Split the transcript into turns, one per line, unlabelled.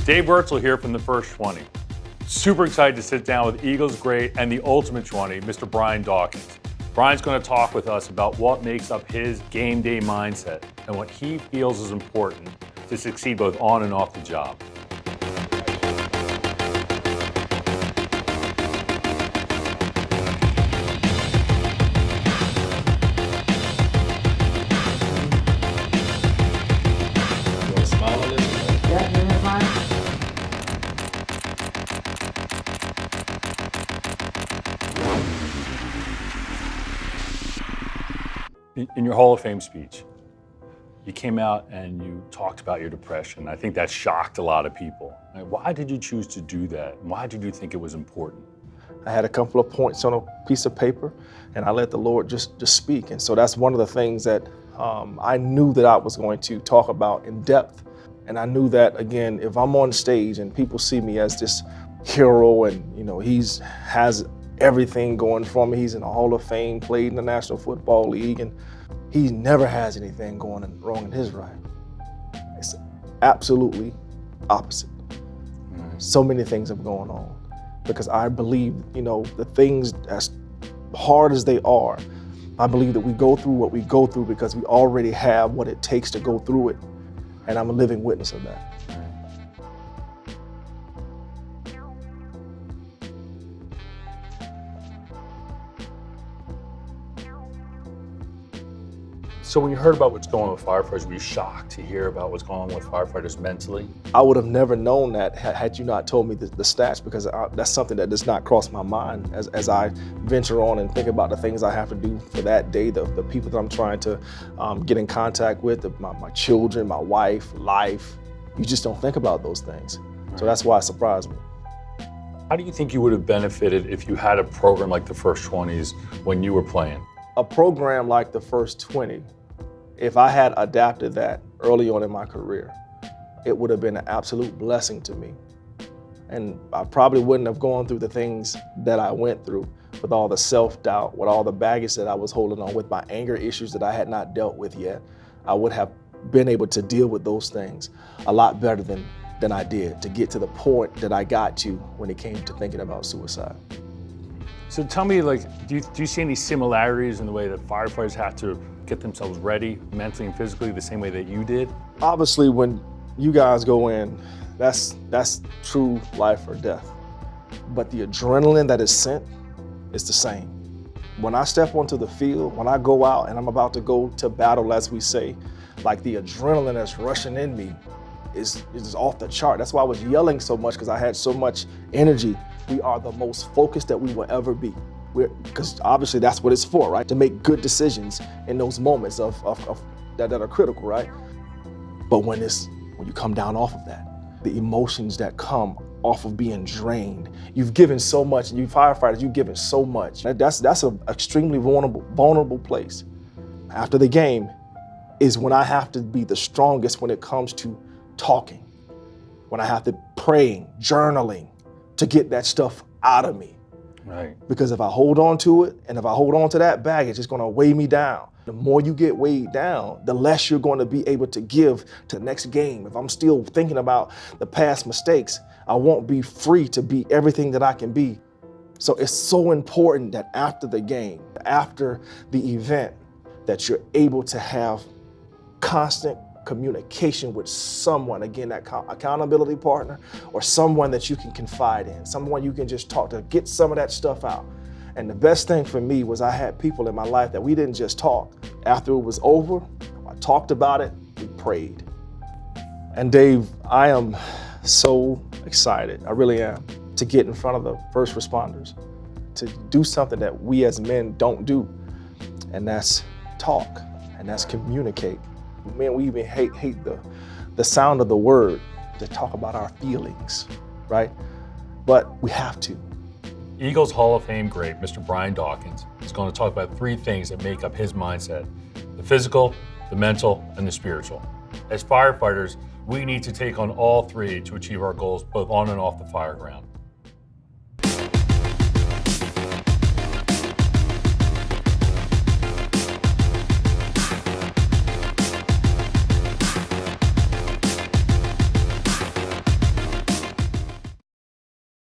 Dave Wurtzel here from the First 20. Super excited to sit down with Eagles great and the ultimate 20, Mr. Brian Dawkins. Brian's going to talk with us about what makes up his game day mindset and what he feels is important to succeed both on and off the job. In your Hall of Fame speech, you came out and you talked about your depression. I think that shocked a lot of people. Why did you choose to do that? Why did you think it was important?
I had a couple of points on a piece of paper, and I let the Lord just speak. And so that's one of the things that I knew that I was going to talk about in depth. And I knew that, again, if I'm on stage and people see me as this hero and, has everything going for me. He's in the Hall of Fame, played in the National Football League, and he never has anything going wrong in his life. It's absolutely opposite. So many things are going on because I believe, the things as hard as they are, I believe that we go through what we go through because we already have what it takes to go through it. And I'm a living witness of that.
So when you heard about what's going on with firefighters, were you shocked to hear about what's going on with firefighters mentally?
I would have never known that had you not told me the stats, because that's something that does not cross my mind as I venture on and think about the things I have to do for that day, the people that I'm trying to get in contact with, my children, my wife, life. You just don't think about those things. Right. So that's why it surprised me.
How do you think you would have benefited if you had a program like the First 20s when you were playing?
A program like the First 20, if I had adapted that early on in my career, it would have been an absolute blessing to me. And I probably wouldn't have gone through the things that I went through with all the self-doubt, with all the baggage that I was holding on, with my anger issues that I had not dealt with yet. I would have been able to deal with those things a lot better than I did to get to the point that I got to when it came to thinking about suicide.
So tell me, do you see any similarities in the way that firefighters have to get themselves ready mentally and physically the same way that you did?
Obviously, when you guys go in, that's true life or death. But the adrenaline that is sent is the same. When I step onto the field, when I go out and I'm about to go to battle, as we say, like the adrenaline that's rushing in me is off the chart. That's why I was yelling so much, because I had so much energy. We are the most focused that we will ever be. Because obviously that's what it's for, right? To make good decisions in those moments of that are critical, right? But when you come down off of that, the emotions that come off of being drained, you've given so much, and you firefighters, you've given so much. That's an extremely vulnerable place. After the game is when I have to be the strongest when it comes to talking, when I have to praying, journaling to get that stuff out of me.
Right.
Because if I hold on to it, and if I hold on to that baggage, it's going to weigh me down. The more you get weighed down, the less you're going to be able to give to the next game. If I'm still thinking about the past mistakes, I won't be free to be everything that I can be. So it's so important that after the game, after the event, that you're able to have constant communication with someone, again, that accountability partner, or someone that you can confide in, someone you can just talk to, get some of that stuff out. And the best thing for me was I had people in my life that we didn't just talk. After it was over, I talked about it, we prayed. And Dave, I am so excited, I really am, to get in front of the first responders, to do something that we as men don't do, and that's talk, and that's communicate. Man, we even hate the sound of the word to talk about our feelings, right? But we have to.
Eagles Hall of Fame great, Mr. Brian Dawkins, is going to talk about 3 things that make up his mindset: the physical, the mental, and the spiritual. As firefighters, we need to take on all 3 to achieve our goals both on and off the fire ground.